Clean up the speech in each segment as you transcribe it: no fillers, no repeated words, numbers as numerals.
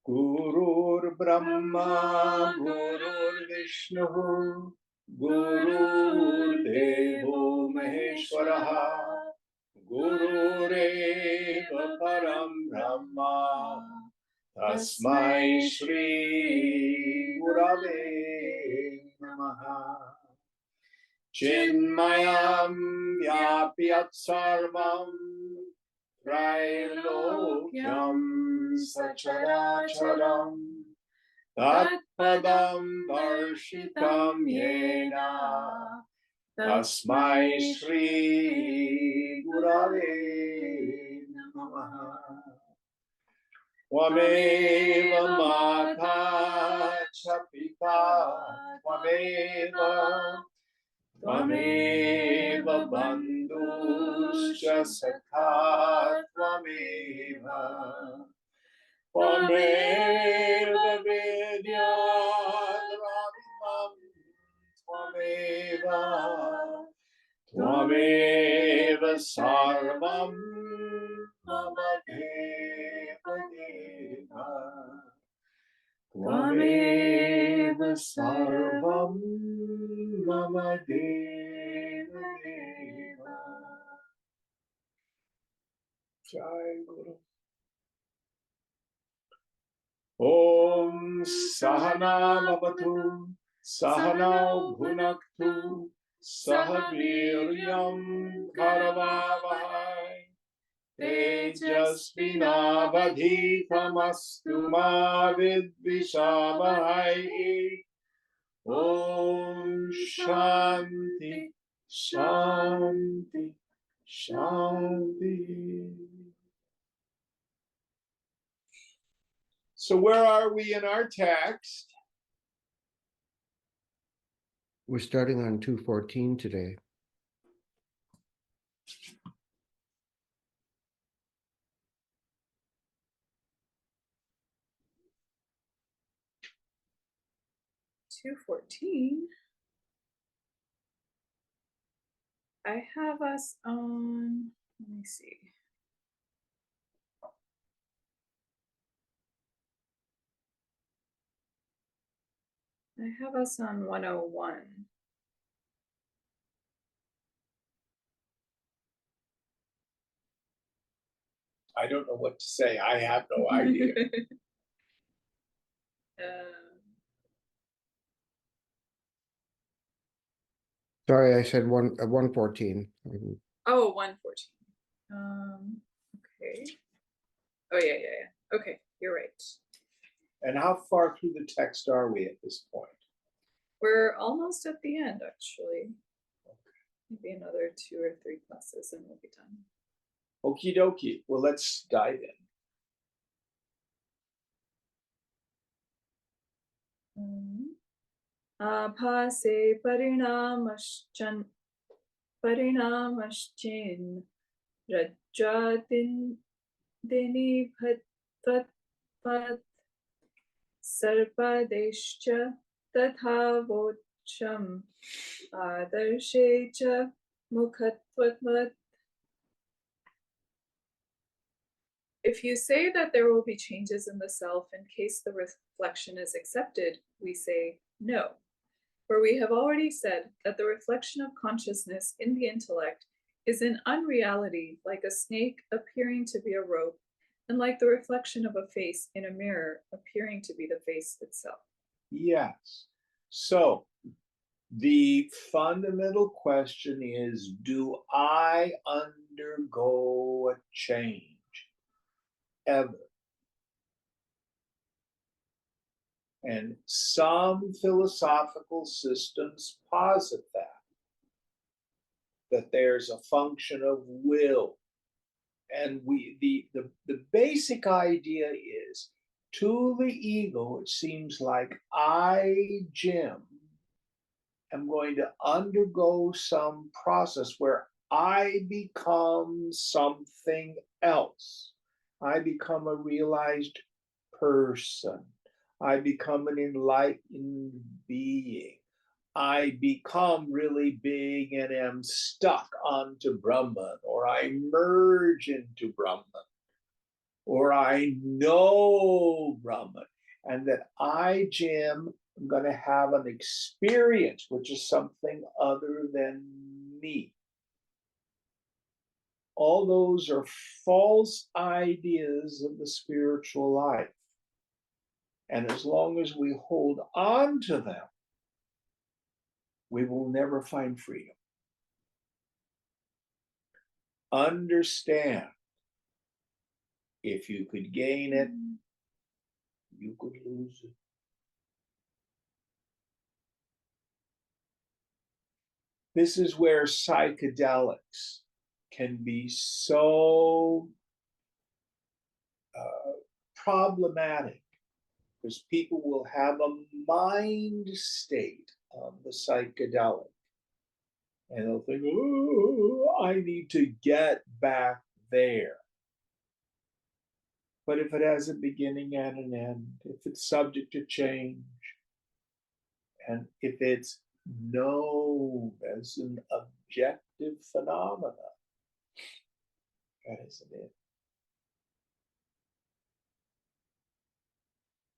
Gurur Brahma, Gurur Vishnu, Gurur Devo Maheshwaraha, Gurureva Param Brahma, Tasmai Shri Gurave Namaha. Chinmayam Vyapyat Sarvam Trailokyam Sacharacharam Tatpadam Darshitam Yena Tasmai Shri Gurave Namaha. Tvameva Mata cha Pita Tvameva Bandhuscha Sakha Tvameva Vidyadramam Tvameva Sarvam Mama Deva Deva Tvameva Sarvam Mama Deva Deva. Jai Guru. Om Sahana Bhavatu Sahanau Bhunaktu Sahaviryam Karavavahai Tejasvinavadhitamastu ma vidvishavahai. Om Shanti Shanti Shanti. So where are we in our text? We're starting on 214 today. I have us on, let me see. I have us on 101. I don't know what to say. I have no idea. Sorry, I said 114. Oh, 114. Okay. Oh, yeah. Okay, you're right. And how far through the text are we at this point? We're almost at the end, actually. Okay. Maybe another 2 or 3 classes and we'll be done. Okie dokie. Well, let's dive in. Apase parinamaschin rajatin dinibhatvat sarpadescha tatha-vocham adarshecha mukhatvat. If you say that there will be changes in the self in case the reflection is accepted, we say no. For we have already said that the reflection of consciousness in the intellect is an unreality, like a snake appearing to be a rope, and like the reflection of a face in a mirror appearing to be the face itself. Yes. So the fundamental question is, do I undergo a change ever? And some philosophical systems posit that there's a function of will And the basic idea is, to the ego, it seems like I, Jim, am going to undergo some process where I become something else. I become a realized person. I become an enlightened being. I become really big and am stuck onto Brahman, or I merge into Brahman, or I know Brahman, and that I, Jim, am going to have an experience which is something other than me. All those are false ideas of the spiritual life. And as long as we hold on to them, we will never find freedom. Understand, if you could gain it, you could lose it. This is where psychedelics can be so problematic, because people will have a mind state of the psychedelic, and they'll think, oh, I need to get back there. But if it has a beginning and an end, if it's subject to change, and if it's known as an objective phenomena, that isn't it.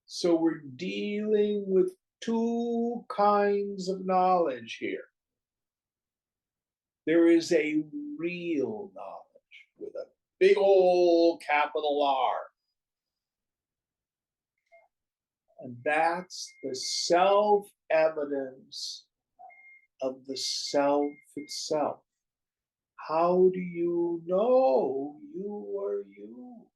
So we're dealing with two kinds of knowledge here. There is a real knowledge with a big old capital R. And that's the self-evidence of the self itself. How do you know you are you?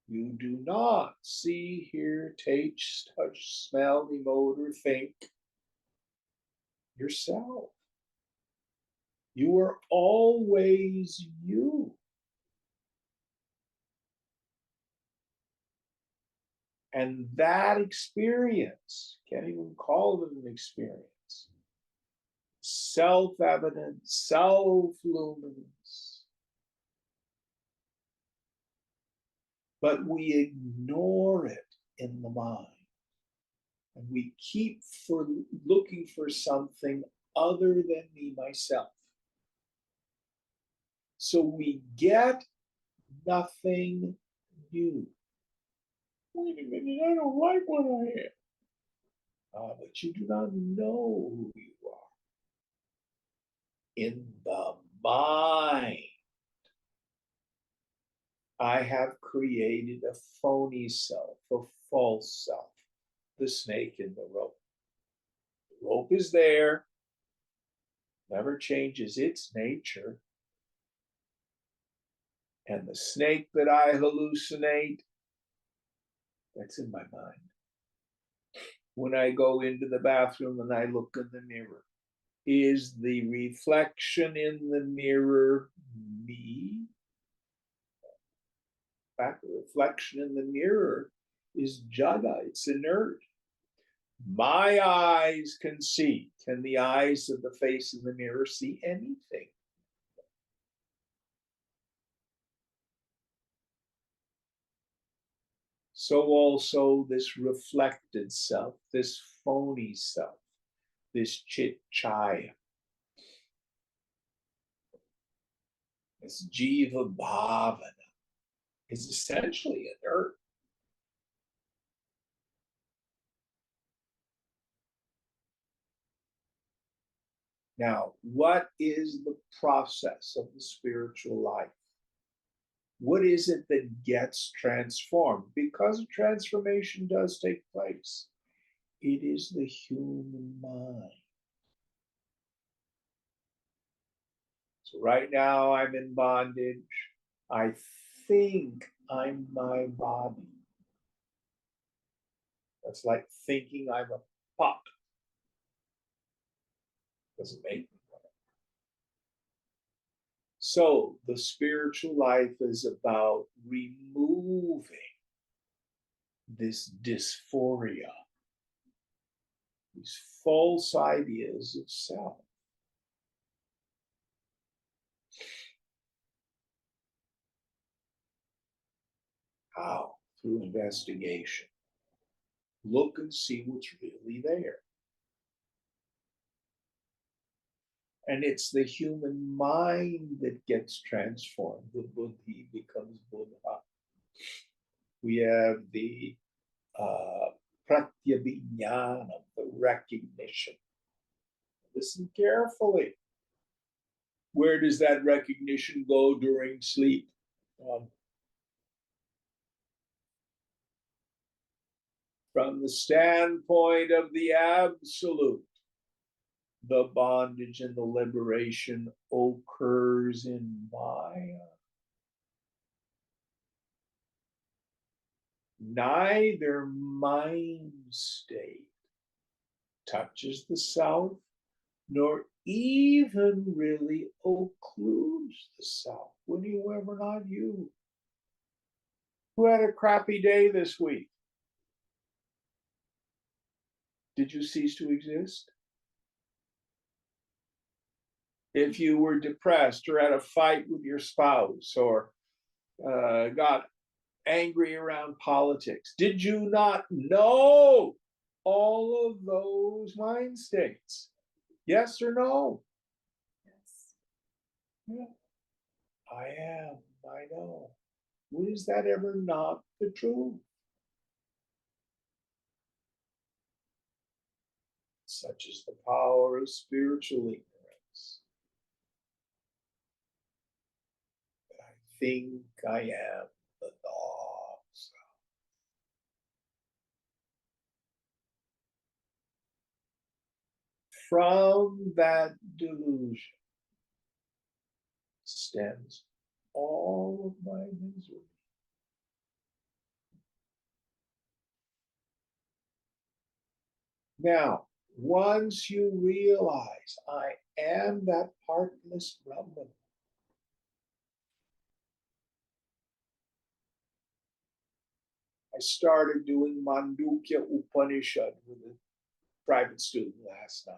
You do not see, hear, taste, touch, smell, emote, or think yourself. You are always you. And that experience, can't even call it an experience, self-evident, self-luminous. But we ignore it in the mind. And we keep looking for something other than me, myself. So we get nothing new. Wait a minute, I don't like what I am. But you do not know who you are. In the mind, I have created a phony self, a false self, the snake in the rope. The rope is there, never changes its nature. And the snake that I hallucinate, that's in my mind. When I go into the bathroom and I look in the mirror, is the reflection in the mirror me? In fact, the reflection in the mirror is Jada, it's inert. My eyes can see. Can the eyes of the face in the mirror see anything? So also this reflected self, this phony self, this ch18, this jiva bhavana, is essentially inert. Now, what is the process of the spiritual life? What is it that gets transformed? Because a transformation does take place. It is the human mind. So right now I'm in bondage. I think I'm my body. That's like thinking I'm a pot. Doesn't make me one. So the spiritual life is about removing this dysphoria, these false ideas of self. How? Through investigation. Look and see what's really there. And it's the human mind that gets transformed. The buddhi becomes Buddha. We have the pratyabhinyanam, the recognition. Listen carefully. Where does that recognition go during sleep? From the standpoint of the absolute, the bondage and the liberation occurs in Maya. Neither mind state touches the self, nor even really occludes the self. Whenever not you. Who had a crappy day this week? Did you cease to exist? If you were depressed or had a fight with your spouse or got angry around politics, did you not know all of those mind states? Yes or no? Yes. Yeah. I know. When is that ever not the truth? Such is the power of spiritual ignorance. I think I am the thoughts. From that delusion stems all of my misery. Now, once you realize I am that partless Brahman, I started doing Mandukya Upanishad with a private student last night.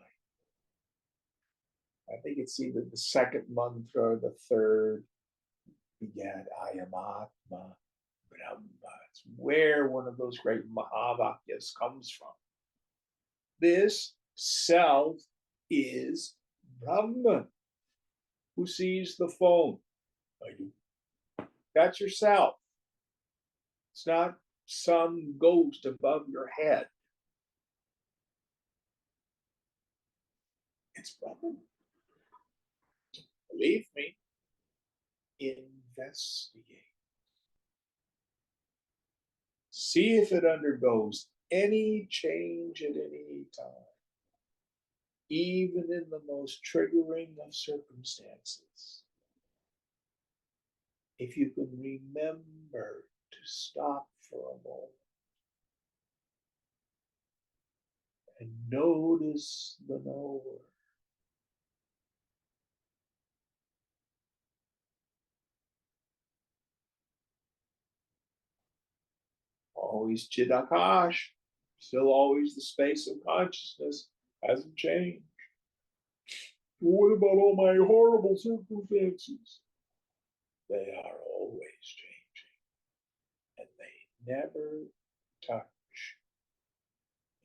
I think it's either the second mantra or the third. Began Ayamatma Brahma. It's where one of those great Mahavakyas comes from. This self is Brahman. Who sees the phone? I do. That's yourself. It's not some ghost above your head. It's Brahman. Believe me, investigate. See if it undergoes any change at any time, even in the most triggering of circumstances. If you can remember to stop for a moment and notice the knower. Always Chidakash, still always the space of consciousness, hasn't changed. What about all my horrible circumstances? They are always changing, and they never touch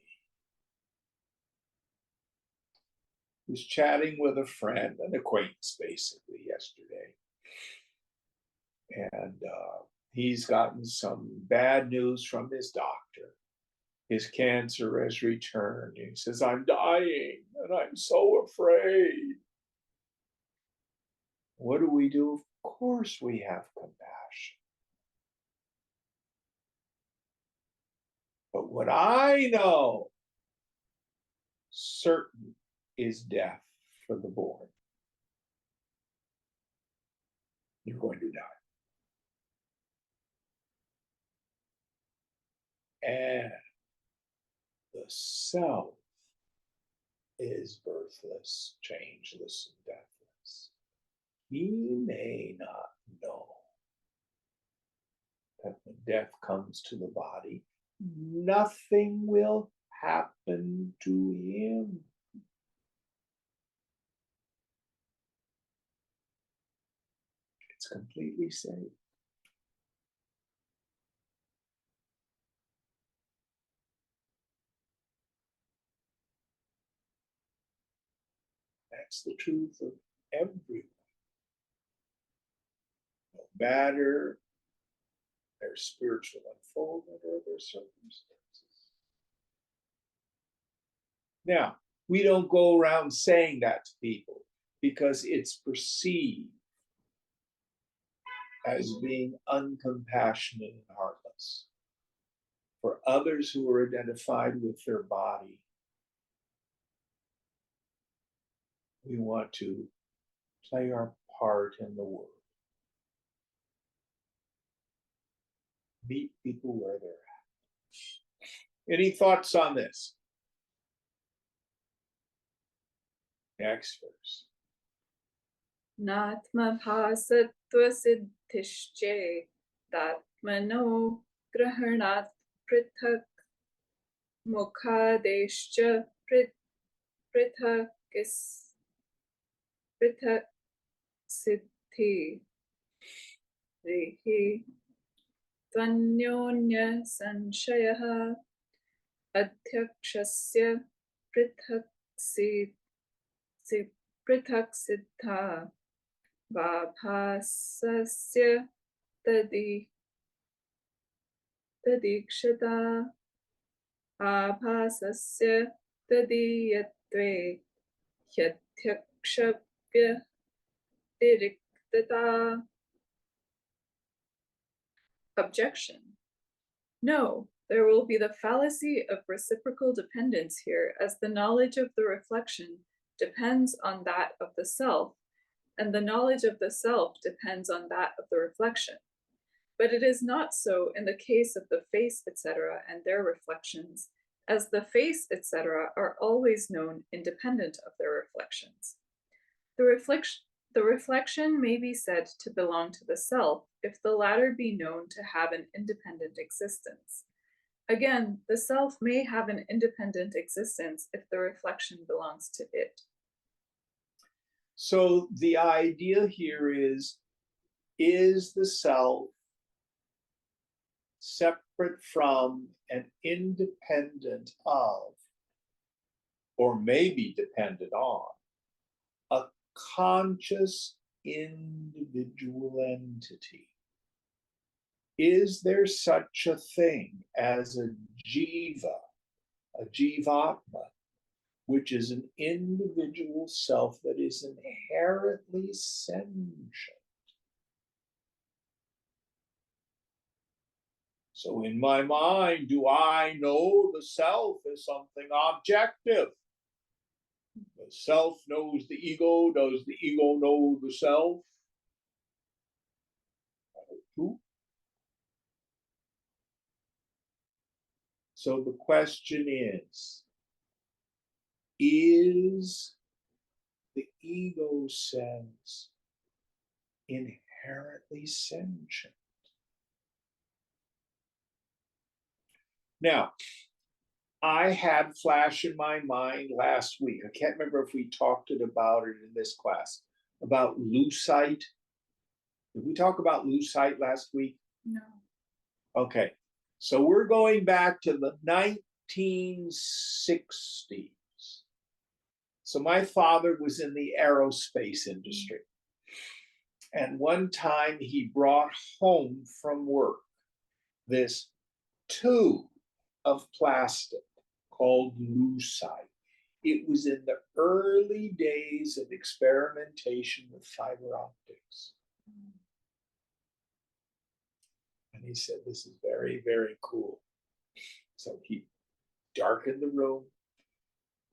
me. I was chatting with a friend, an acquaintance basically, yesterday, and he's gotten some bad news from his doctor. His cancer has returned. He says, I'm dying and I'm so afraid. What do? Of course we have compassion. But what I know certain is death for the born. You're going to die. And the self is birthless, changeless, and deathless. he may not know that when death comes to the body, nothing will happen to him. It's completely safe. That's the truth of everyone. No matter their spiritual unfoldment or their circumstances. Now, we don't go around saying that to people because it's perceived as being uncompassionate and heartless. For others who are identified with their body, we want to play our part in the world. Meet people where they're at. Any thoughts on this? Next verse. Natma bhasatva siddhishche tatmano grahanat prithak mukhadeshcha prithak siddhi rihi tvanyonya sanshayah adhyakshasya prithak prithak siddha vabhasasya tadikshata abhasasya tadiyatve yadhyakshapya diriktata. Objection. No, there will be the fallacy of reciprocal dependence here, as the knowledge of the reflection depends on that of the self, and the knowledge of the self depends on that of the reflection. But it is not so in the case of the face, etc., and their reflections, as the face, etc., are always known independent of their reflections. The reflection may be said to belong to the self if the latter be known to have an independent existence. Again, the self may have an independent existence if the reflection belongs to it. So the idea here is the self separate from and independent of, or maybe dependent on, a conscious individual entity? Is there such a thing as a jiva, a jivatma, which is an individual self that is inherently sentient? So in my mind, do I know the self as something objective? The self knows the ego. Does the ego know the self? So the question is the ego sense inherently sentient? Now, I had flash in my mind last week. I can't remember if we talked about it in this class, about lucite. Did we talk about lucite last week? No. Okay. So we're going back to the 1960s. So my father was in the aerospace industry. And one time he brought home from work this tube of plastic called lucite. It was in the early days of experimentation with fiber optics. And he said, this is very, very cool. So he darkened the room,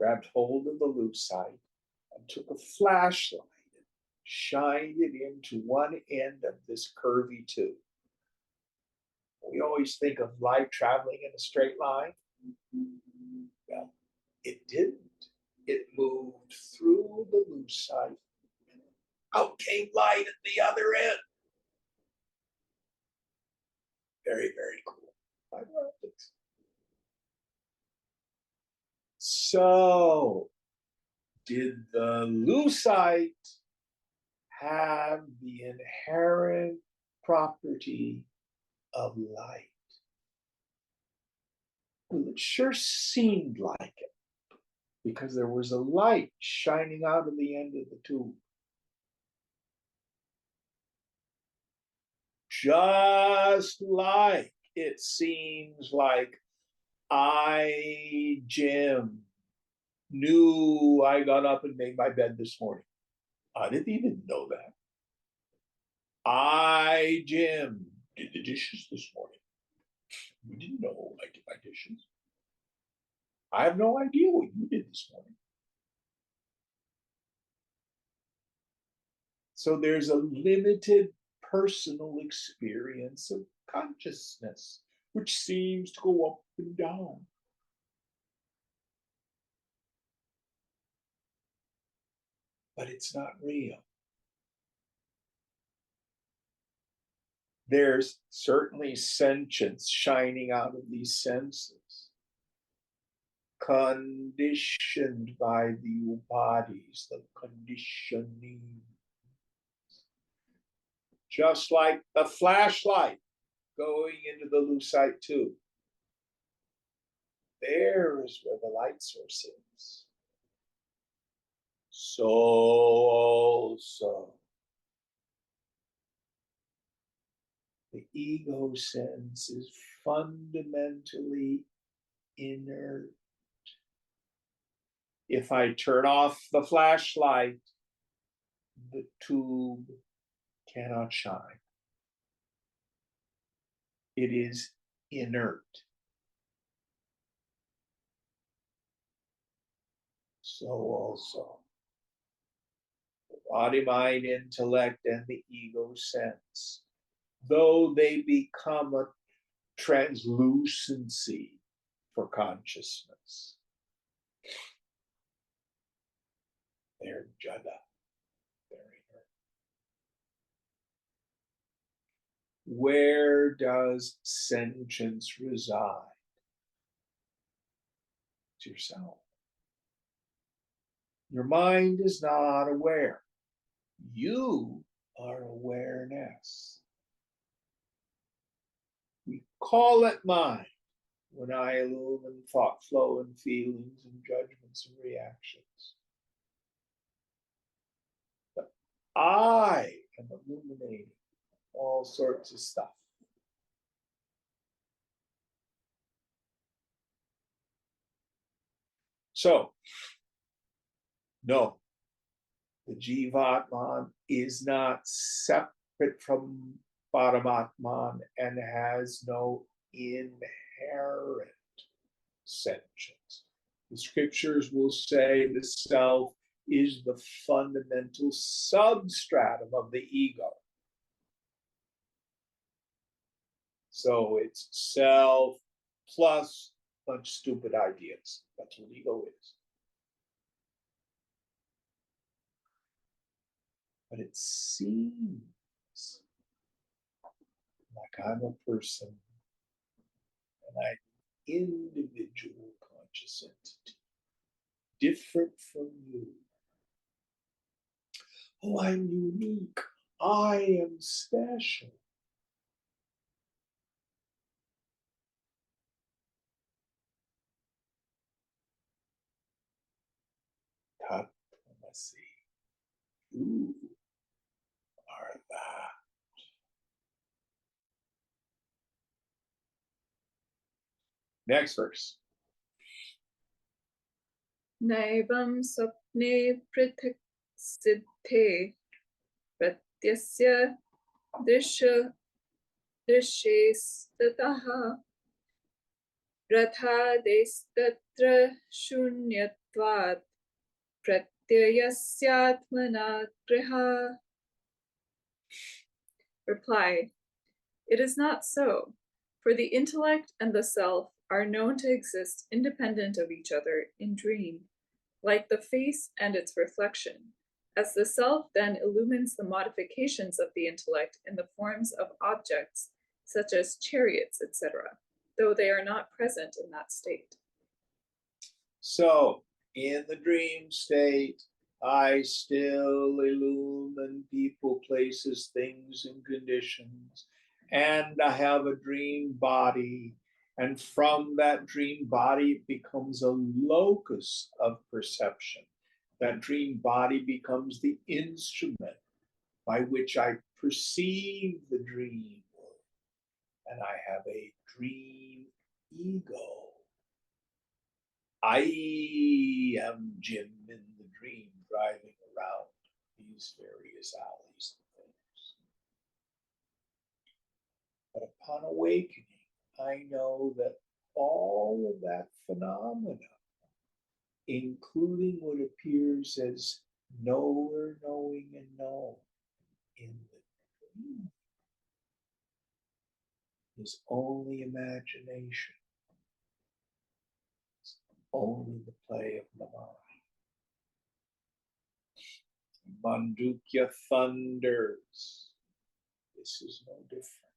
grabbed hold of the lucite, and took a flashlight and shined it into one end of this curvy tube. We always think of light traveling in a straight line. Well, it didn't. It moved through the lucite and out came light at the other end. Very, very cool. Fiber optics. So, did the lucite have the inherent property of light? Well, it sure seemed like it, because there was a light shining out of the end of the tube. Just like it seems like I, Jim, knew I got up and made my bed this morning. I didn't even know that. I, Jim, did the dishes this morning. You didn't know I did my dishes. I have no idea what you did this morning. So there's a limited personal experience of consciousness, which seems to go up and down. But it's not real. There's certainly sentience shining out of these senses, conditioned by the Upadis, the conditioning. Just like the flashlight going into the lucite tube. There is where the light source is. So also, the ego sense is fundamentally inert. If I turn off the flashlight, the tube cannot shine. It is inert. So also, the body, mind, intellect, and the ego sense, though they become a translucency for consciousness, they're jada. They're inert. Where does sentience reside? It's yourself. Your mind is not aware. You are awareness. We call it mind when I illumine thought flow and feelings and judgments and reactions. But I am illuminating all sorts of stuff. So, no, the Jivatman is not separate from Paramatman and has no inherent sentience. The scriptures will say the self is the fundamental substratum of the ego. So it's self plus a bunch of stupid ideas. That's what ego is. But it seems like I'm a person and I'm an individual conscious entity, different from you. Oh, I'm unique. I am special. Tatvamasi. You are that. Next verse. Naivam sapne prithak siddhe pratyasya drishyestataha rathadestatra shunyatvat pratyyasyatmana griha. Reply: it is not so, for the intellect and the self are known to exist independent of each other in dream, like the face and its reflection, As the self then illumines the modifications of the intellect in the forms of objects, such as chariots, etc., though they are not present in that state. So, in the dream state, I still illumine people, places, things, and conditions, and I have a dream body. And from that dream body, it becomes a locus of perception. That dream body becomes the instrument by which I perceive the dream world. And I have a dream ego. I am Jim in the dream driving around these various alleys and things. But upon awakening, I know that all of that phenomena, including what appears as knower, knowing, and known in the dream, is only imagination. It's only the play of the mind. Mandukya thunders. This is no different.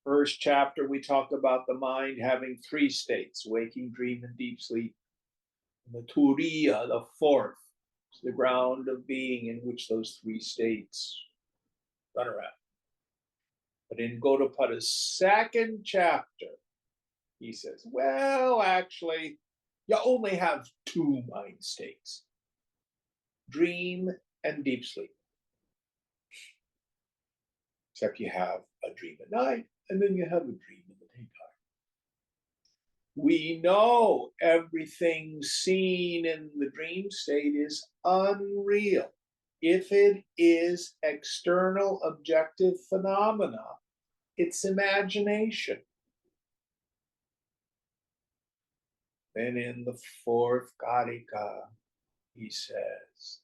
First chapter, we talk about the mind having three states: waking, dream, and deep sleep. And the turiya, the fourth, is the ground of being in which those three states run around. But in Gautapada's second chapter, he says, well, actually, you only have two mind states: dream and deep sleep. Except you have a dream at night, and then you have a dream in the daytime. We know everything seen in the dream state is unreal. If it is external objective phenomena, it's imagination. Then in the fourth Karika, he says,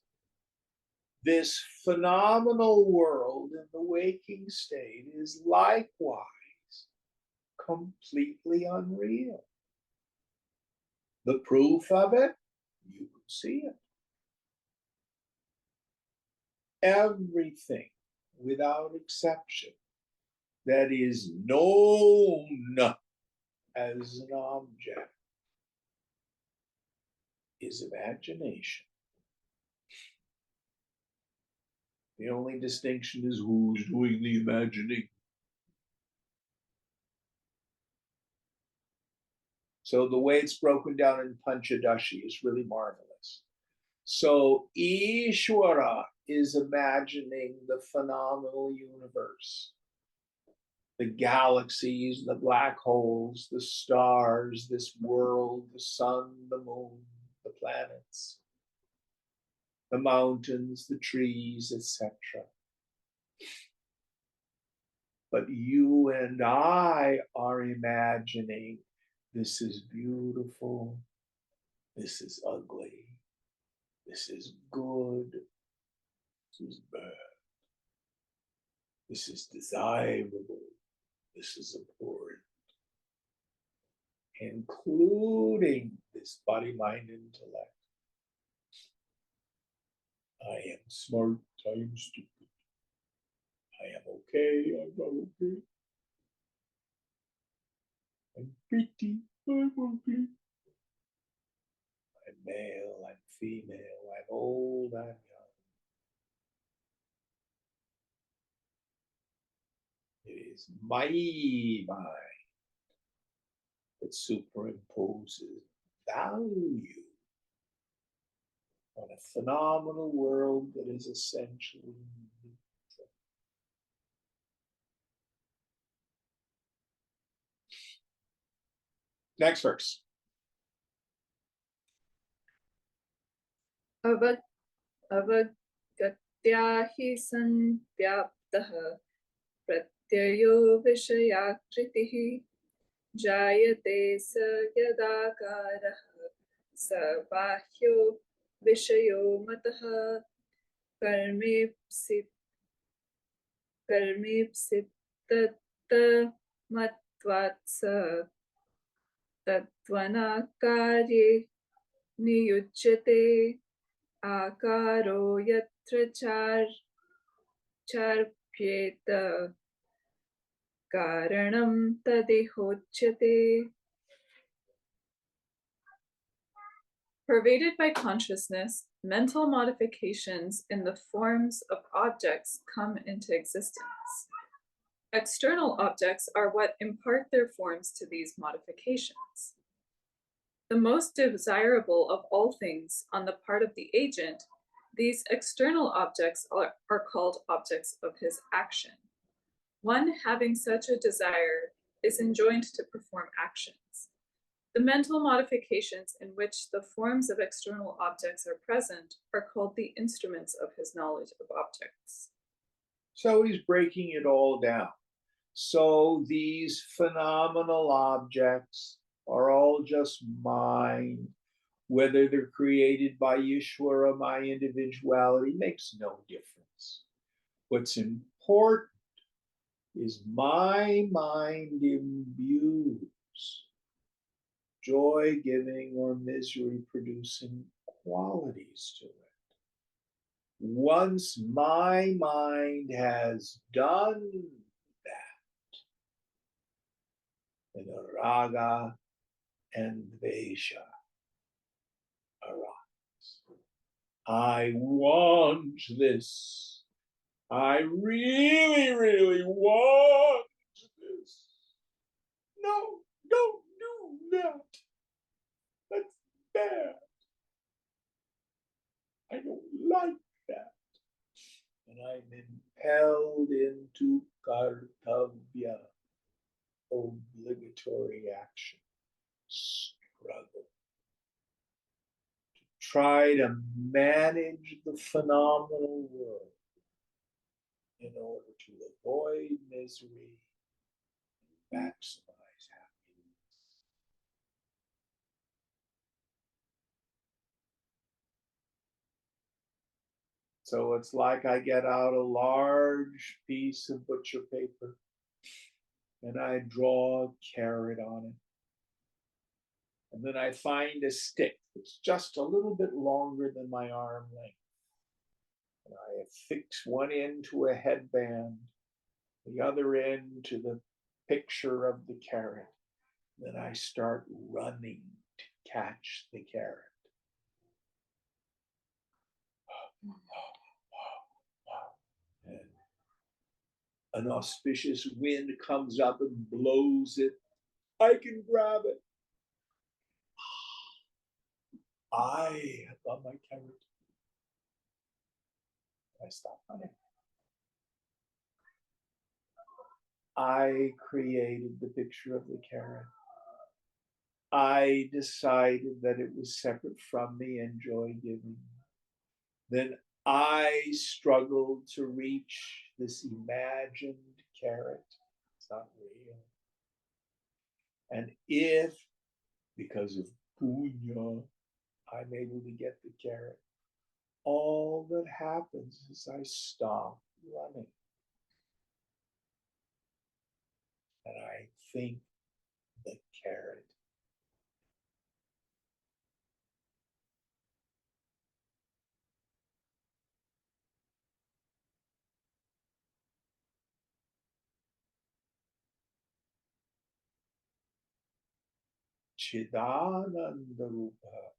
this phenomenal world in the waking state is likewise completely unreal. The proof of it, you can see it. Everything, without exception, that is known as an object is imagination. The only distinction is who's doing the imagining. So the way it's broken down in Panchadashi is really marvelous. So Ishvara is imagining the phenomenal universe, the galaxies, the black holes, the stars, this world, the sun, the moon, the planets, the mountains, the trees, etc. But you and I are imagining this is beautiful, this is ugly, this is good, this is bad, this is desirable, this is abhorrent, including this body, mind, intellect. I am smart, I am stupid. I am okay, I'm not okay. I'm pretty, I'm ugly. I'm male, I'm female, I'm old, I'm young. It is my mind that superimposes value on a phenomenal world that is essentially neutral. Next verse. Avagatya hi sanvyaptaha pratyayo vishayakritihi jayate sa yadakaraha sabahyo vishayo mataha karmipsitatta matvatsa tattvanakarye niyujyate. akaro yatra charpyeta karanam tadehochyate. Pervaded by consciousness, mental modifications in the forms of objects come into existence. External objects are what impart their forms to these modifications. The most desirable of all things on the part of the agent, these external objects are called objects of his action. One having such a desire is enjoined to perform actions. The mental modifications in which the forms of external objects are present are called the instruments of his knowledge of objects. So he's breaking it all down. So these phenomenal objects are all just mine. Whether they're created by Ishvara, my individuality, makes no difference. What's important is my mind imbues joy-giving or misery-producing qualities to it. Once my mind has done that, then the raga and dvesha arise. I want this. I really, really want this. No, don't do that. That's bad. I don't like that. And I'm impelled into kartavya, obligatory action, struggle, to try to manage the phenomenal world in order to avoid misery and maximize happiness. So it's like I get out a large piece of butcher paper and I draw a carrot on it. And then I find a stick that's just a little bit longer than my arm length. And I affix one end to a headband, the other end to the picture of the carrot. Then I start running to catch the carrot. And an auspicious wind comes up and blows it. I can grab it. I have got my carrot. I stop running. I created the picture of the carrot. I decided that it was separate from me and joy-giving. Then I struggled to reach this imagined carrot. It's not real. And if, because of punya, I'm able to get the carrot, all that happens is I stop running. And I think the carrot. Chidananda Rupa.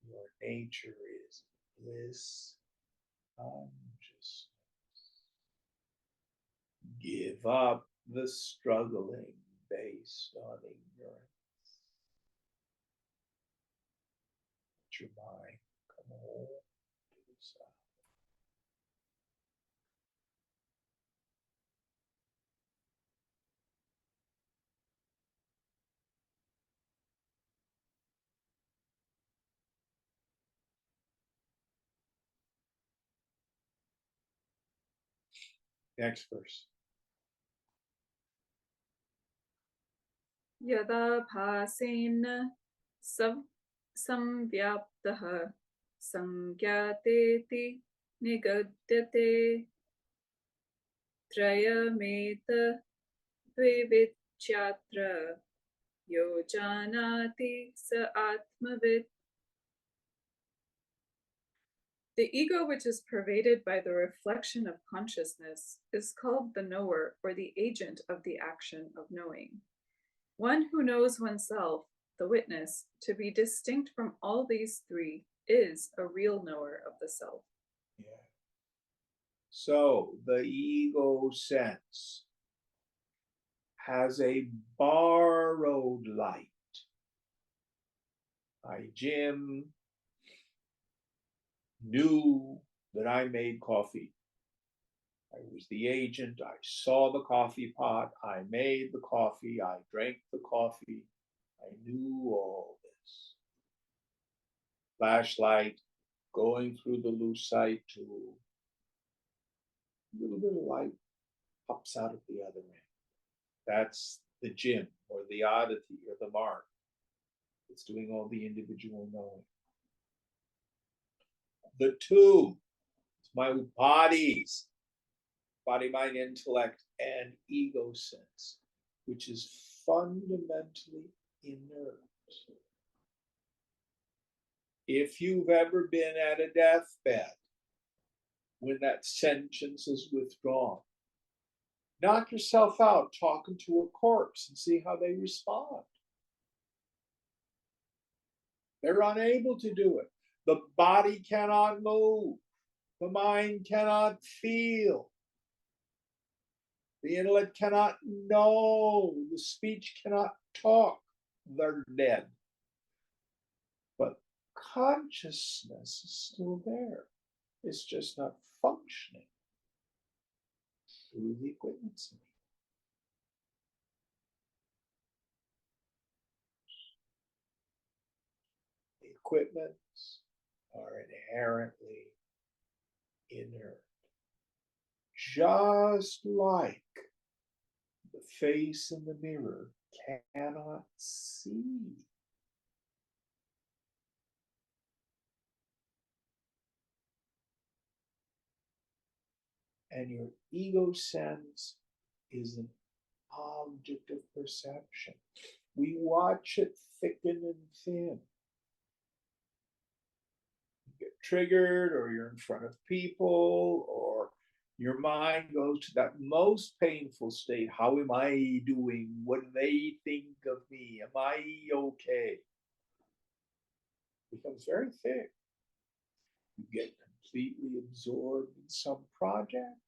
Your nature is bliss consciousness. Give up the struggling based on ignorance. Let your mind come home to the self. Next verse. Yada bhasena samvyaptaha sangyateti nigadyate trayameta dvivichyatra Yo janati sa atmavid. The ego, which is pervaded by the reflection of consciousness, is called the knower or the agent of the action of knowing. One who knows oneself, the witness, to be distinct from all these three is a real knower of the self. Yeah. So the ego sense has a borrowed light. Jim knew that I made coffee. I was the agent. I saw the coffee pot. I made the coffee. I drank the coffee. I knew all this. Flashlight going through the lucite tube. A little bit of light pops out at the other end. That's the Jim or the oddity or the mark. It's doing all the individual knowing. The two, it's my bodies, body, mind, intellect, and ego sense, which is fundamentally inert. If you've ever been at a deathbed, when that sentience is withdrawn, knock yourself out talking to a corpse and see how they respond. They're unable to do it. The body cannot move. The mind cannot feel. The intellect cannot know. The speech cannot talk. They're dead. But consciousness is still there. It's just not functioning through the equipment. The equipments are inherently inert. Just like the face in the mirror cannot see. And your ego sense is an object of perception. We watch it thicken and thin. You get triggered, or you're in front of people, or your mind goes to that most painful state. How am I doing? What do they think of me? Am I okay? It becomes very thick. You get completely absorbed in some project.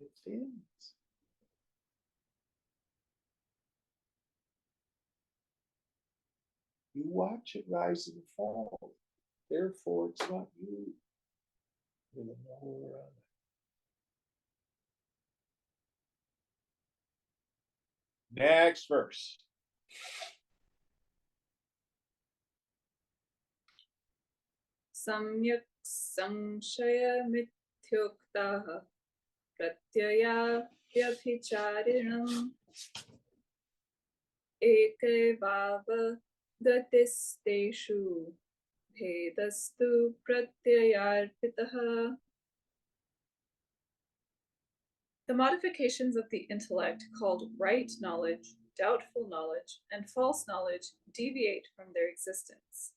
It thins. You watch it rise and fall. Therefore, it's not you. You're the knower of it. Next verse. Samyak samshaya mithyuktaha pratyaya vyabhicharinam ekevava gatisteshu bhedastu pratyayarpitaha. The modifications of the intellect called right knowledge, doubtful knowledge, and false knowledge deviate from their existence.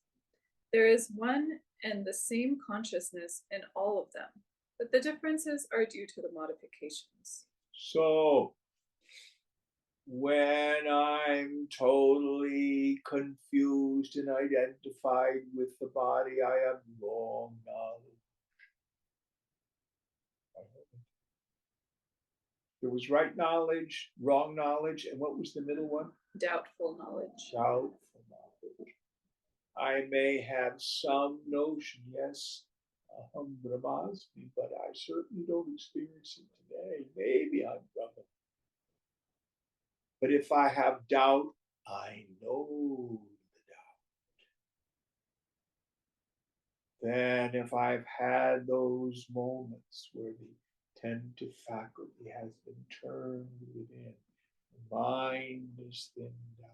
There is one and the same consciousness in all of them, but the differences are due to the modifications. So, when I'm totally confused and identified with the body, I have wrong knowledge. There was right knowledge, wrong knowledge, and what was the middle one? Doubtful knowledge. Doubtful knowledge. I may have some notion, yes, aham brahmasmi, but I certainly don't experience it today. Maybe I'm Brahman. But if I have doubt, I know the doubt. Then if I've had those moments where the attentive faculty has been turned within, the mind is thinned out.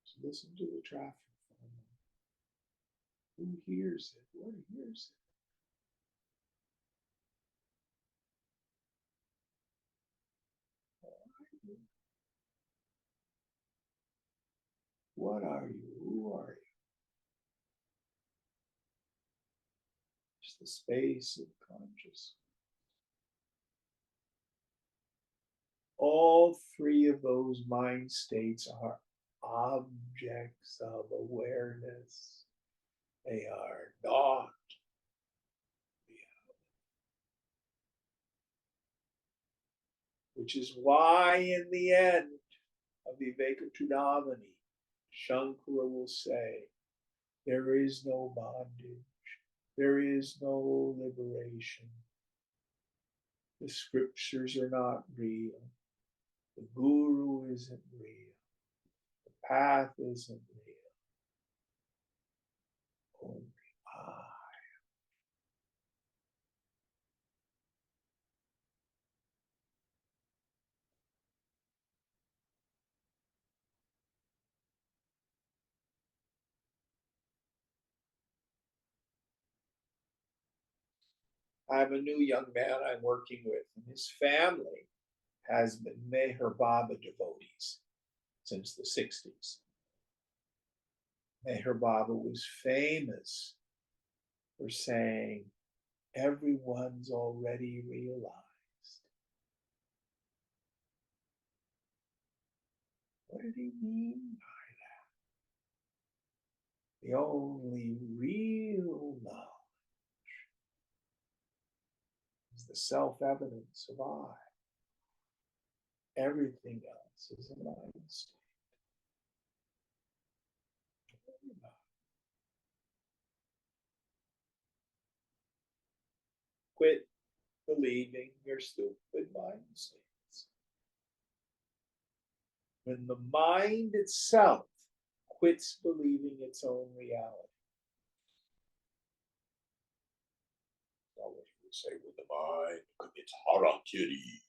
So listen to the traffic for a moment. Who hears it? What hears it? What are you? Who are you? It's the space of consciousness. All three of those mind states are objects of awareness. They are not reality. Which is why in the end of Vivekachudamani, Shankara will say, there is no bondage, there is no liberation. The scriptures are not real. The guru isn't real. The path isn't real. Only I. I have a new young man I'm working with, and his family has been Meher Baba devotees since the 60s. Meher Baba was famous for saying, everyone's already realized. What did he mean by that? The only real knowledge is the self-evidence of I. Everything else is a mind state. Quit believing your stupid mind states. When the mind itself quits believing its own reality. Well, what you would say, when the mind commits harakiri,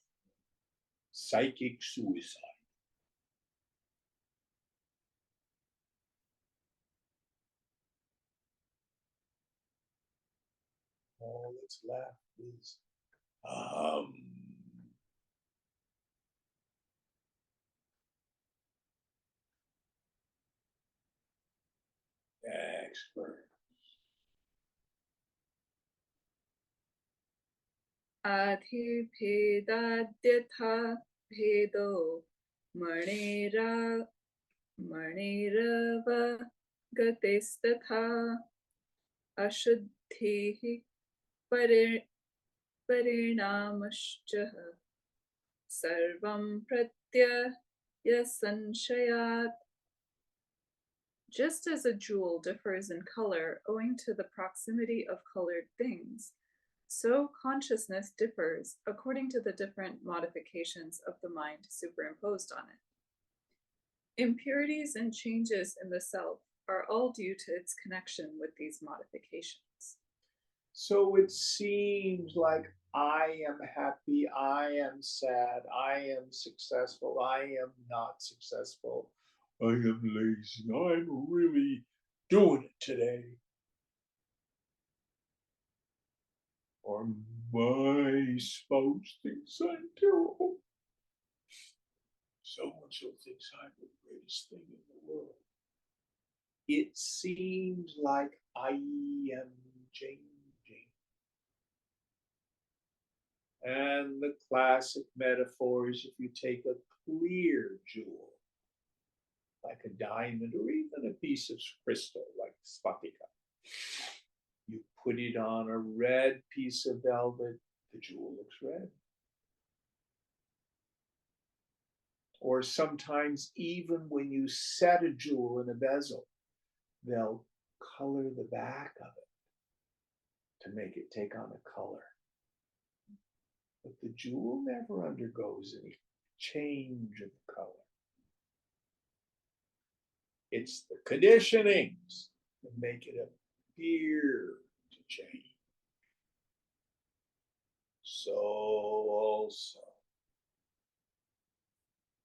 psychic suicide. All that's left is expert. Adhibhedadyatha bhedo manirava gatestatha ashuddhihi parinamascha sarvam pratyaya sanshayat. Just as a jewel differs in color owing to the proximity of colored things, so consciousness differs according to the different modifications of the mind superimposed on it. Impurities and changes in the self are all due to its connection with these modifications. So it seems like I am happy, I am sad, I am successful, I am not successful, I am lazy, I'm really doing it today. Or my spouse thinks I'm terrible. So-and-so thinks I'm the greatest thing in the world. It seems like I am changing. And the classic metaphor is if you take a clear jewel, like a diamond or even a piece of crystal like spatika, you put it on a red piece of velvet, the jewel looks red. Or sometimes even when you set a jewel in a bezel, they'll color the back of it to make it take on a color. But the jewel never undergoes any change of color. It's the conditionings that make it appear to change. So also,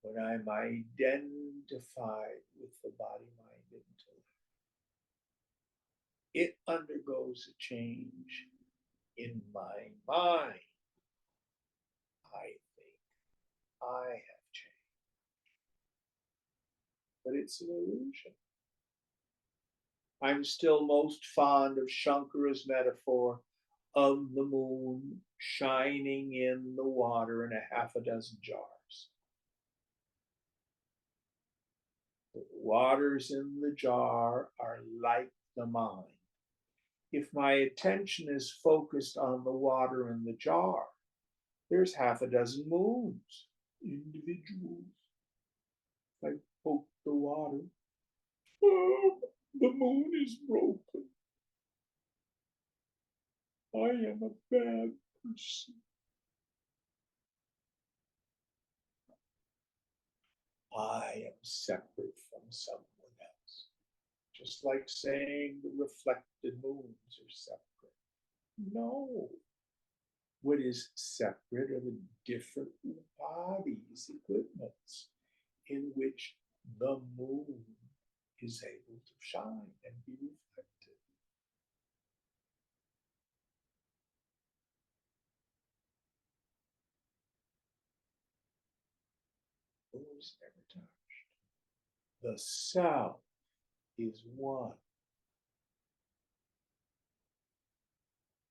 when I'm identified with the body-mind intellect, it undergoes a change in my mind. I think I have changed. but it's an illusion. I'm still most fond of Shankara's metaphor of the moon shining in the water in a half a dozen jars. The waters in the jar are like the mind. If my attention is focused on the water in the jar, there's half a dozen moons, individuals. I poke the water. Oh, the moon is broken. I am a bad person. I am separate from someone else. Just like saying the reflected moons are separate. No. What is separate are the different bodies, equipments, in which the moon is able to shine and be reflected. Those never touched. The self is one.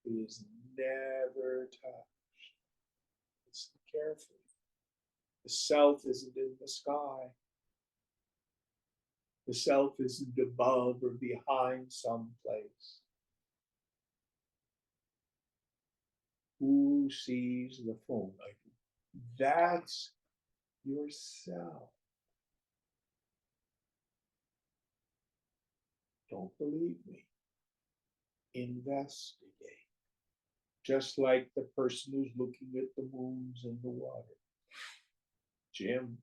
It is never touched. Listen carefully. The self isn't in the sky. The self isn't above or behind someplace. Who sees the phone? That's yourself. Don't believe me. Investigate. Just like the person who's looking at the moons in the water. Jim,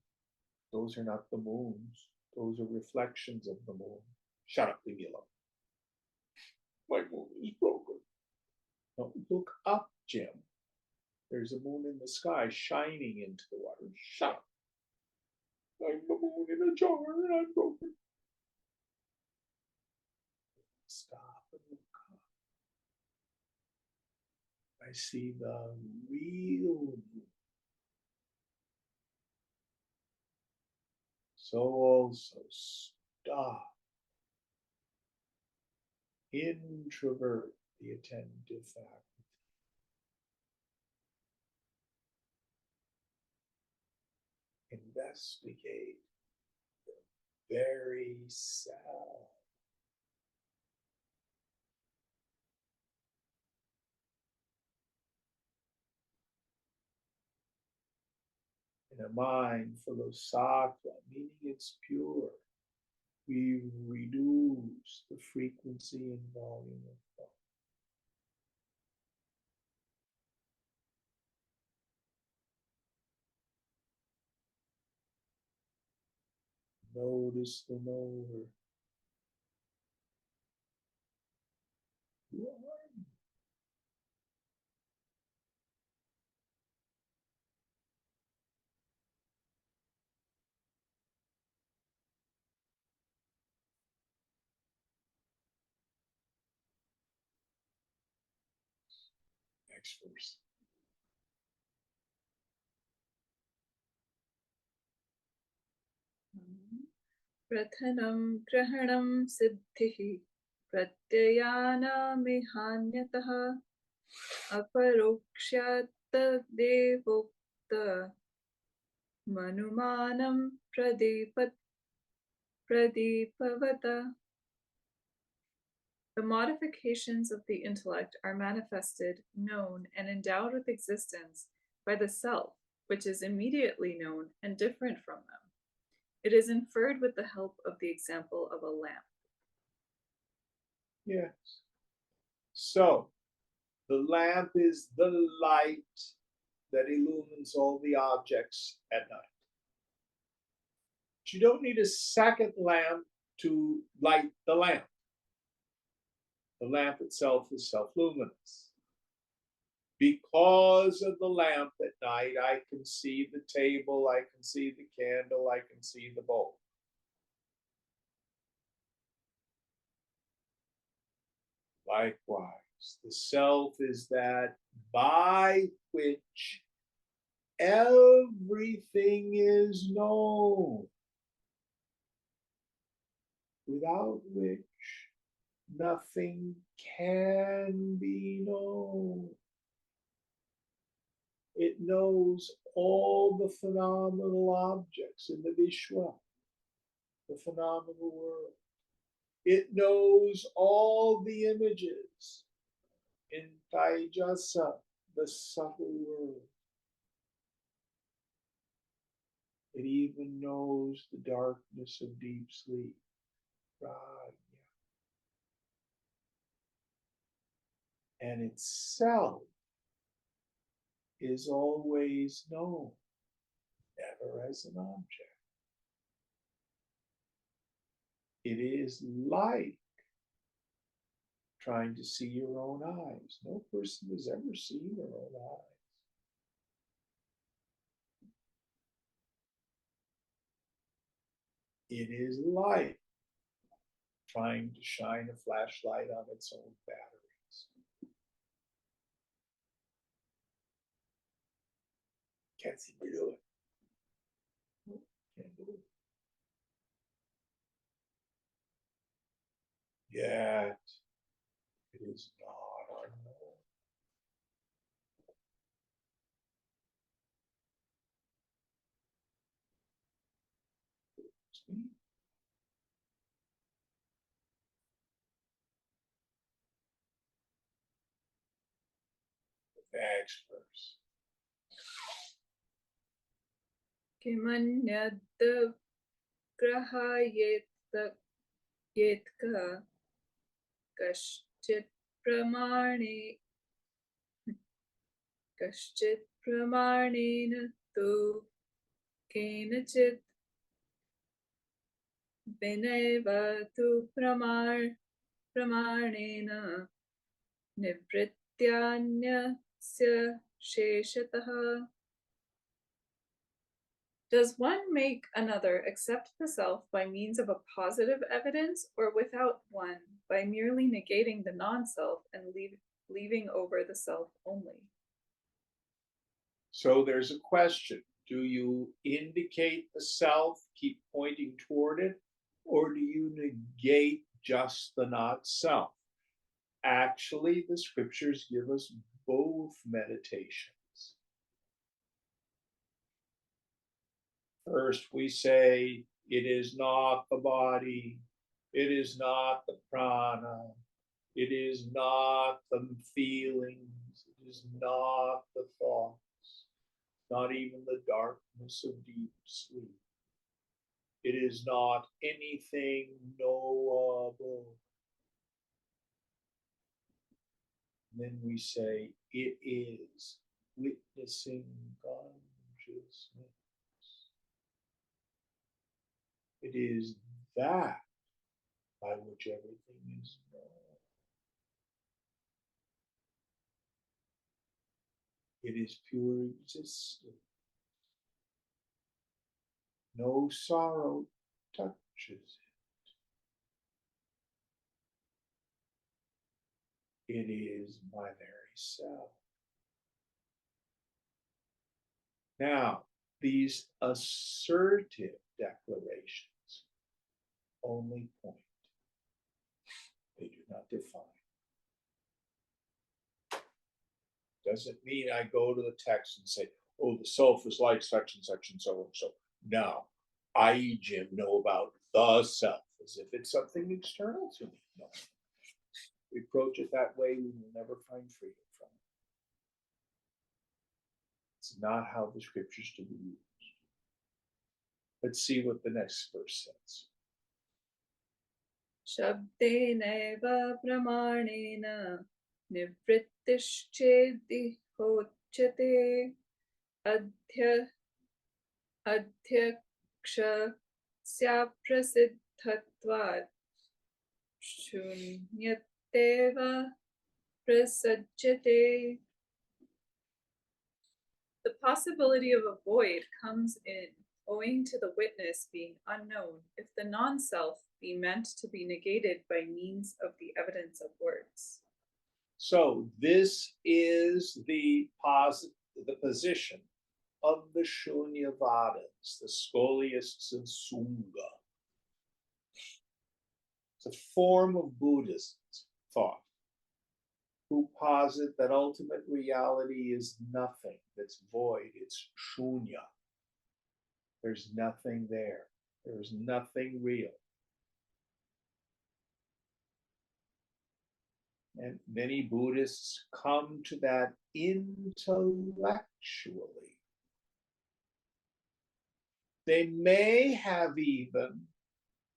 those are not the moons. Those are reflections of the moon. Shut up, leave me alone. My moon is broken. Don't look up, Jim. There's a moon in the sky shining into the water. Shut up. I'm the moon in a jar and I'm broken. Stop and look up. I see the real moon. So also stop. Introvert the attentive faculty. Investigate the very self. In a mind full of sattva, meaning it's pure, we reduce the frequency and volume of thought. Notice the knower. Who are you? Next verse. Prathanam grahanam siddhihi pratyayana-mihannyataha aparokshyata devokta manumanam pradipavata. The modifications of the intellect are manifested, known, and endowed with existence by the self, which is immediately known and different from them. It is inferred with the help of the example of a lamp. Yes. So, the lamp is the light that illumines all the objects at night. But you don't need a second lamp to light the lamp. The lamp itself is self-luminous. Because of the lamp at night, I can see the table, I can see the candle, I can see the bowl. Likewise, the self is that by which everything is known. without which nothing can be known. It knows all the phenomenal objects in the Vishwa, the phenomenal world. It knows all the images in Taijasa, the subtle world. It even knows the darkness of deep sleep. Prajna. And itself is always known, never as an object. It is like trying to see your own eyes. No person has ever seen their own eyes. It is like trying to shine a flashlight on its own batteries. Can't seem to do it. Can't do it. Yet it is not unknown. See? Next verse. Kimanyad grahayet yetka kashchit pramanena tu kenachit vineva tu pramanena nivrityanyasya sheshataha. Does one make another accept the self by means of a positive evidence, or without one, by merely negating the non-self and leaving over the self only? So there's a question. Do you indicate the self, keep pointing toward it, or do you negate just the not self? Actually, the scriptures give us both meditations. First, we say, it is not the body, it is not the prana, it is not the feelings, it is not the thoughts, not even the darkness of deep sleep. It is not anything knowable. And then we say, it is witnessing consciousness. It is that by which everything is known. It is pure existence. No sorrow touches it. It is my very self. Now, these assertive declarations only point. They do not define. Doesn't mean I go to the text and say, oh, the self is like such and such and so and so. No, I, Jim, know about the self as if it's something external to me. No. We approach it that way, we will never find freedom from it. It's not how the scriptures to be used. Let's see what the next verse says. Shabdeneva pramanena nivrittishchedi hochate adhyaksha syaprasiddhatvat shunyateva prasajjate. The possibility of a void comes in owing to the witness being unknown if the non-self be meant to be negated by means of the evidence of words. So this is the position of the Shunyavadas, the scholiasts and Sunga. It's a form of Buddhist thought, who posit that ultimate reality is nothing, that's void, it's shunya. There's nothing there. There's nothing real. And many Buddhists come to that intellectually. They may have even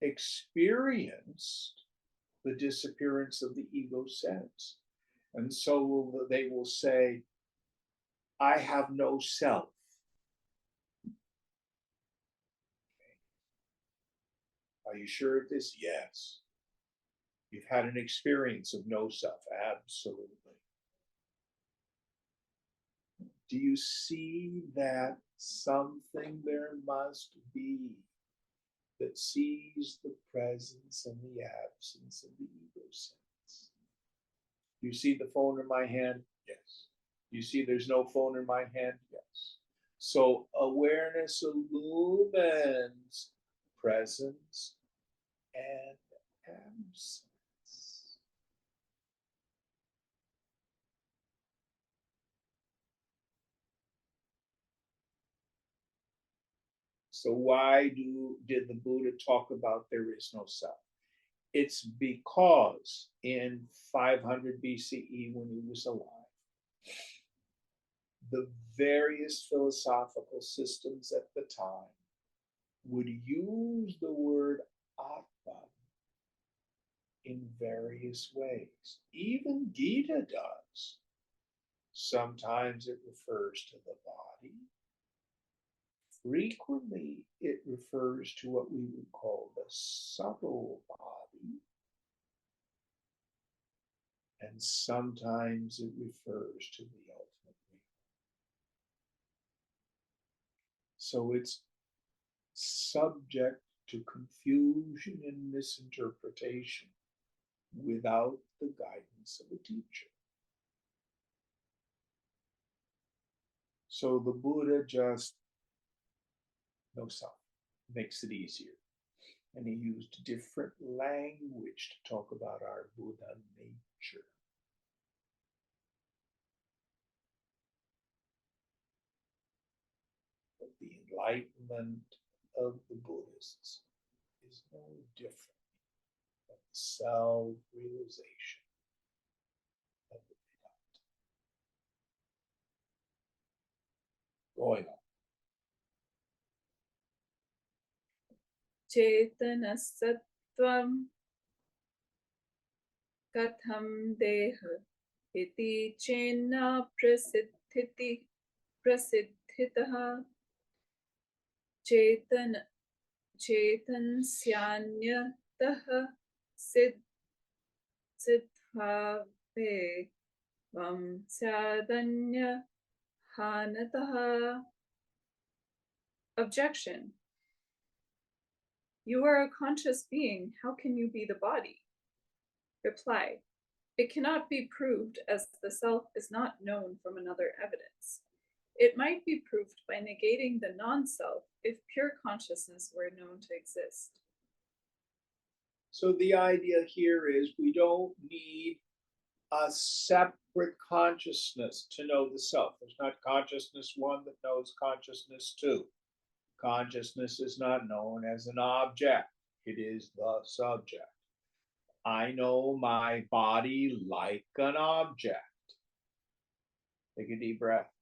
experienced the disappearance of the ego sense. And so they will say, I have no self. Are you sure of this? Yes. You've had an experience of no self. Absolutely. Do you see that something there must be that sees the presence and the absence of the ego sense? You see the phone in my hand? Yes. You see there's no phone in my hand? Yes. So awareness illumines presence and absence. So why did the Buddha talk about there is no self? It's because in 500 BCE, when he was alive, the various philosophical systems at the time would use the word Atman in various ways. Even Gita does. Sometimes it refers to the body. Frequently, it refers to what we would call the subtle body. And sometimes it refers to the ultimate reality. So it's subject to confusion and misinterpretation without the guidance of a teacher. So the Buddha just, no self, makes it easier. And he used different language to talk about our Buddha nature. But the enlightenment of the Buddhists is no different than the self-realization of the Vedanta. Going on. चेतनसत्त्वं कथं देह इति चेन्न प्रसिद्धितः चेतनस्यान्यतः सिद्धावे वं स्यादन्यहानतः. Objection. You are a conscious being. How can you be the body? Reply. It cannot be proved, as the self is not known from another evidence. It might be proved by negating the non-self if pure consciousness were known to exist. So the idea here is we don't need a separate consciousness to know the self. There's not consciousness one that knows consciousness two. Consciousness is not known as an object. It is the subject. I know my body like an object. Take a deep breath.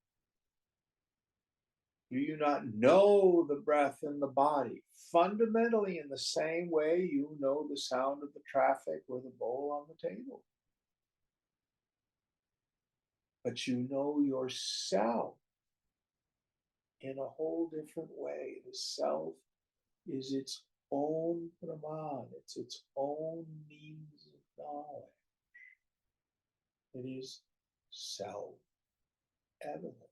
Do you not know the breath in the body? Fundamentally, in the same way you know the sound of the traffic or the bowl on the table. But you know yourself in a whole different way. The self is its own Brahman, it's its own means of knowledge. It is self-evident.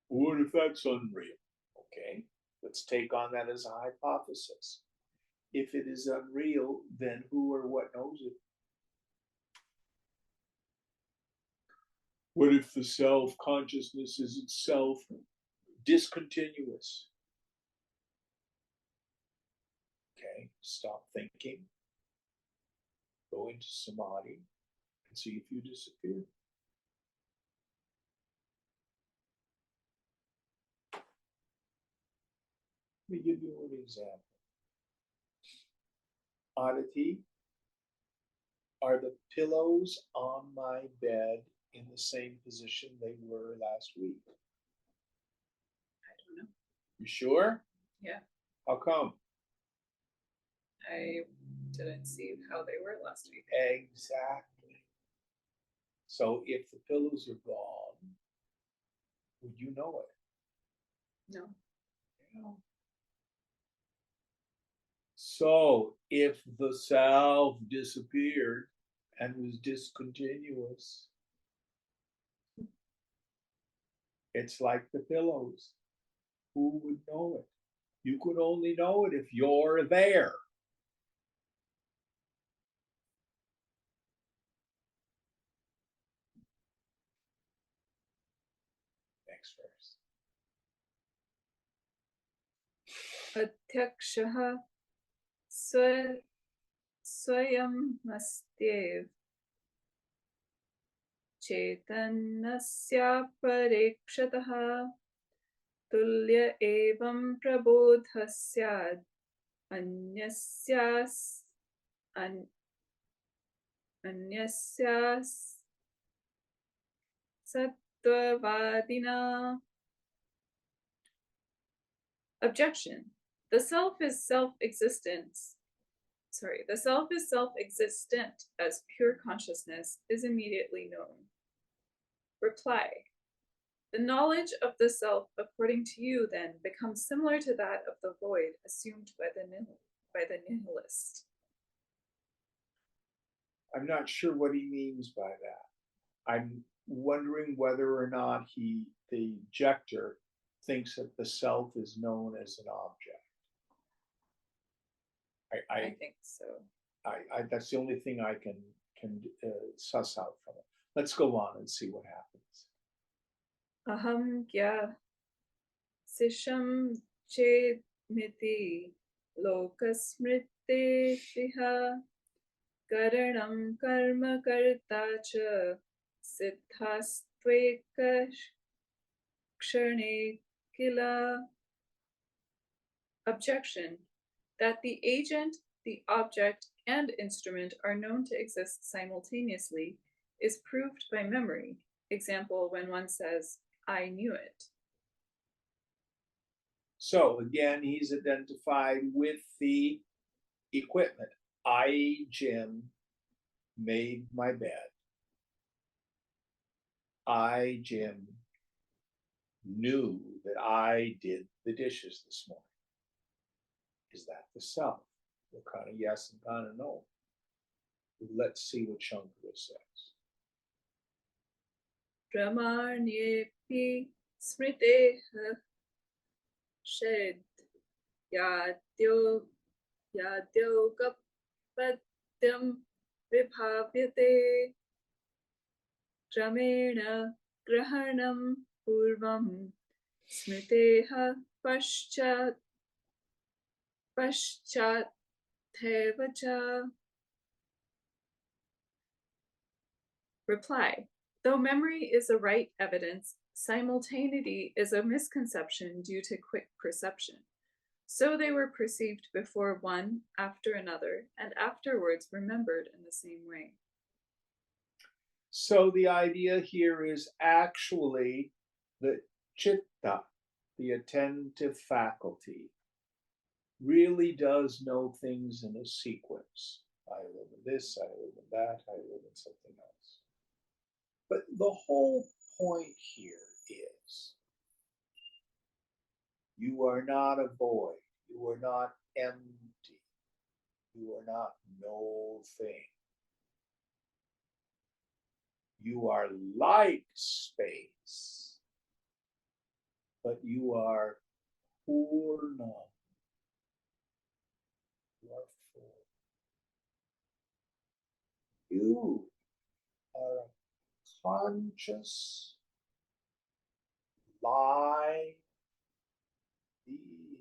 What if that's unreal? Okay, let's take on that as a hypothesis. If it is unreal, then who or what knows it? What if the self-consciousness is itself discontinuous? Okay, stop thinking. Go into samadhi and see if you disappear. Let me give you an example. Aditi, are the pillows on my bed in the same position they were last week? I don't know. You sure? Yeah. How come? I didn't see how they were last week. Exactly. So if the pillows are gone, would you know it? No. Yeah. So if the self disappeared and was discontinuous, it's like the pillows. Who would know it? You could only know it if you're there. Next verse. Adhyakshaha swayamastev chetannasya tulya evam prabodha syad anyasya sattvadina. Objection. The self is self-existent as pure consciousness is immediately known. Reply. The knowledge of the self, according to you, then, becomes similar to that of the void assumed by the nihilist. I'm not sure what he means by that. I'm wondering whether or not the objector, thinks that the self is known as an object. I think so. That's the only thing I can suss out from it. Let's go on and see what happens. Aham gya sisham chedmiti lokasmrite shiha karanam karma karta cha siddhastveka kshane kila. Objection. That the agent, the object, and instrument are known to exist simultaneously is proved by memory. Example, when one says, I knew it. So again, he's identified with the equipment. I, Jim, made my bed. I, Jim, knew that I did the dishes this morning. Is that the self? Well, kind of yes and kind of no. Let's see what Shankara says. Pramarnyepi smriteha shed yadyogapadyam vibhavyate kramena grahanam purvam smriteha paschat. Reply. Though memory is a right evidence, simultaneity is a misconception due to quick perception. So they were perceived before one, after another, and afterwards remembered in the same way. So the idea here is actually the chitta, the attentive faculty, really does know things in a sequence. I live in this, I live in that, I live in something else. But the whole point here is you are not a void, you are not empty, you are not no thing. You are like space, but you are purna. You are full. You are a conscious live being.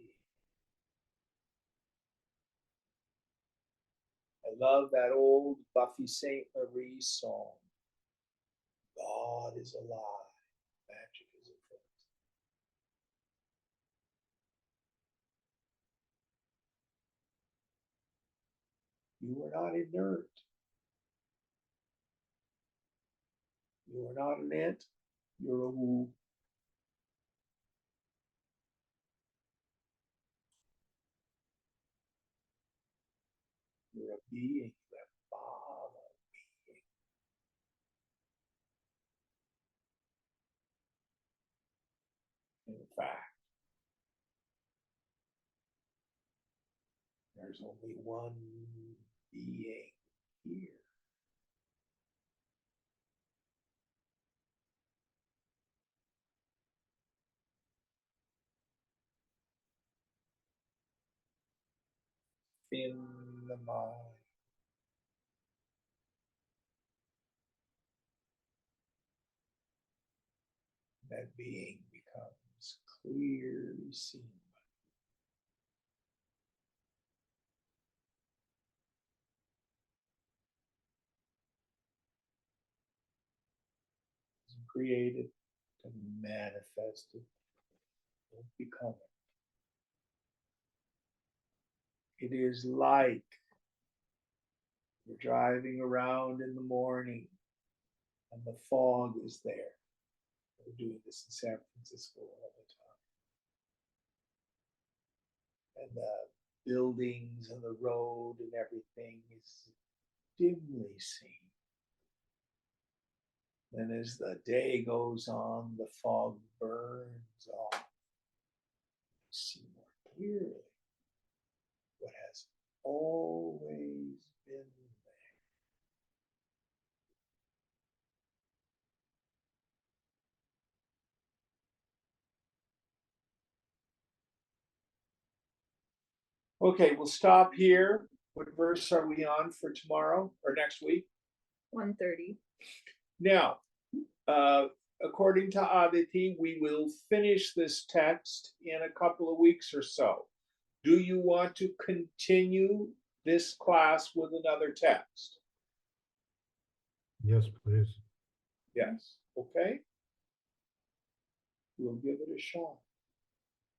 love that old Buffy St. Marie song. God is alive, magic is afoot. You are not inert. You are not an ant. You're a woo. You're a being, that Baba being. In fact, there's only one being here. In the mind. That being becomes clearly seen. It's created to manifest it, to become it. It is like you're driving around in the morning and the fog is there. We're doing this in San Francisco all the time. And the buildings and the road and everything is dimly seen. Then as the day goes on, the fog burns off. You see more clearly what has always been there. Okay, we'll stop here. What verse are we on for tomorrow or next week? 130. Now, according to Aditi, we will finish this text in a couple of weeks or so. Do you want to continue this class with another text? Yes, please. Yes. Okay. We'll give it a shot.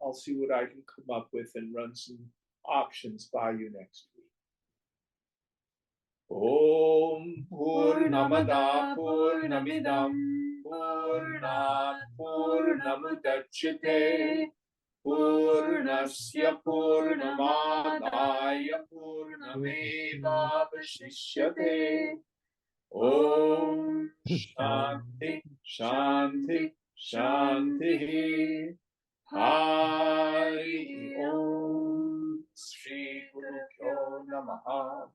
I'll see what I can come up with and run some options by you next week. Om Purnamada Purnamidam Purnat Purnamudachyate Purnasya Purnamadaya Purnamevavashishyate. Om Shanti Shanti Shanti. Hari Om Shri Guru Pyo Namaha.